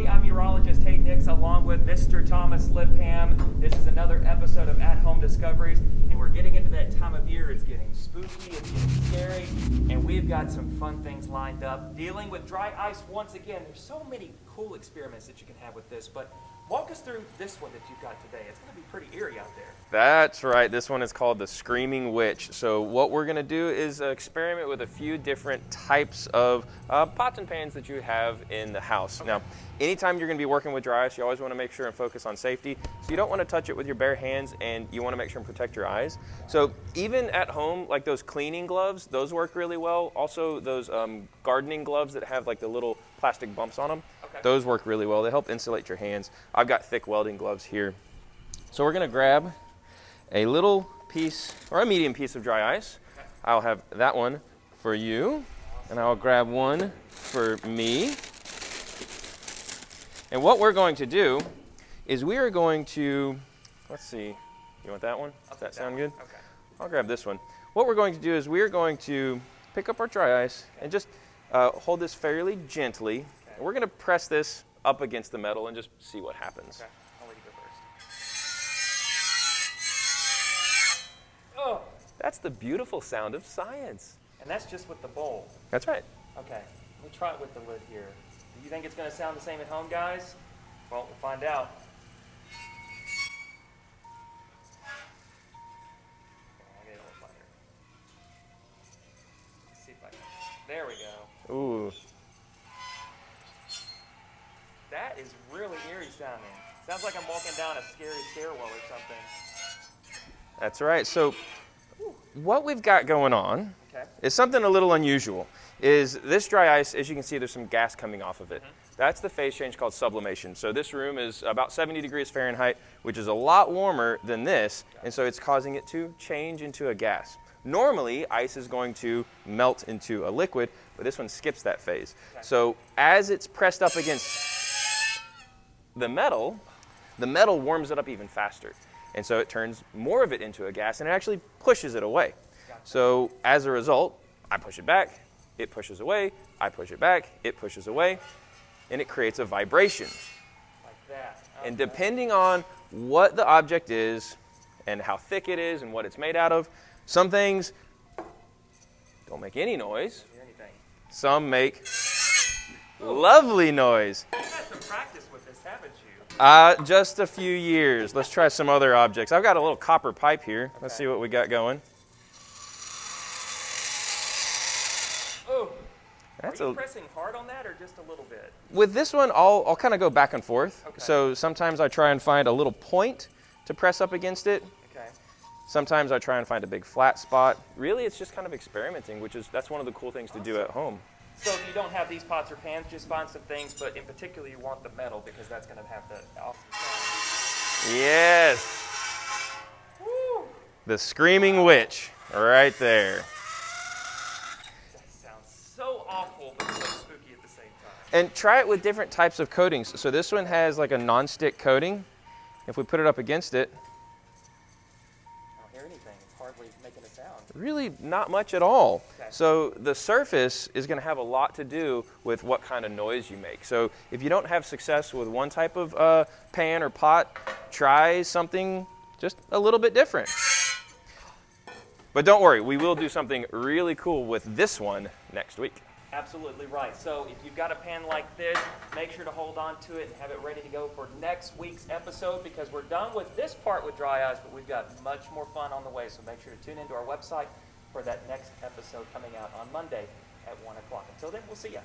everybody. I'm meteorologist Hayden Nix along with Mr. Thomas Lipham. This is another episode of At Home Discoveries, and we're getting into that time of year. It's getting spooky, it's getting scary, and we've got some fun things lined up. Dealing with dry ice once again. There's so many cool experiments that you can have with this, but walk us through this one that you've got today. It's going to be pretty eerie out there. That's right. This one is called the Screaming Witch. So what we're going to do is experiment with a few different types of pots and pans that you have in the house. Okay. Now, anytime you're going to be working with dry ice, you always want to make sure and focus on safety. So you don't want to touch it with your bare hands, and you want to make sure and protect your eyes. So even at home, like those cleaning gloves, those work really well. Also, those gardening gloves that have like the little plastic bumps on them, those work really well. They help insulate your hands. I've got thick welding gloves here. So we're going to grab a little piece or a medium piece of dry ice. I'll have that one for you, and I'll grab one for me. And what we're going to do is we are going to, let's see, you want that one? Does that sound good? Okay. I'll grab this one. What we're going to do is we're going to pick up our dry ice and just hold this fairly gently. And we're going to press this up against the metal and just see what happens. Okay. I'll let you go first. Oh, That's the beautiful sound of science. and that's just with the bowl. That's right. Okay, let me try it with the lid here. Do you think it's going to sound the same at home, guys? Well, we'll find out. I'll get it a little lighter. Let's see if I can. There we go. Ooh. That is really eerie sounding. Sounds like I'm walking down a scary stairwell or something. That's right. So what we've got going on Okay. is something a little unusual. Is this dry ice, as you can see, there's some gas coming off of it. That's the phase change called sublimation. So this room is about 70 degrees Fahrenheit, which is a lot warmer than this, and so it's causing it to change into a gas. Normally, ice is going to melt into a liquid, but this one skips that phase. So as it's pressed up against the metal warms it up even faster. And so it turns more of it into a gas, and it actually pushes it away. So as a result, I push it back, it pushes away, I push it back, it pushes away, and it creates a vibration. Like that. And depending on what the object is and how thick it is and what it's made out of, some things don't make any noise. Hear anything? Some make lovely noise. You've had some practice with this, haven't you? Just a few years. Let's try some other objects. I've got a little copper pipe here. Let's see what we got going. Oh, That's are you pressing hard on that or just a little bit? With this one, I'll kind of go back and forth. Okay. So sometimes I try and find a little point to press up against it. Okay. Sometimes I try and find a big flat spot. Really, it's just kind of experimenting, that's one of the cool things to do at home. So if you don't have these pots or pans, just find some things, but in particular you want the metal because that's going to have the awesome sound. Yes, Woo! the Screaming Witch, right there. That sounds so awful, but so spooky at the same time. And try it with different types of coatings. So this one has like a non-stick coating. If we put it up against it, I don't hear anything. It's hardly making a sound. really not much at all. Okay. So the surface is going to have a lot to do with what kind of noise you make. So if you don't have success with one type of pan or pot, try something just a little bit different. But don't worry, we will do something really cool with this one next week. Absolutely right. So if you've got a pan like this, make sure to hold on to it and have it ready to go for next week's episode because we're done with this part with dry ice, but we've got much more fun on the way. So make sure to tune into our website for that next episode coming out on Monday at 1 o'clock. Until then, we'll see you.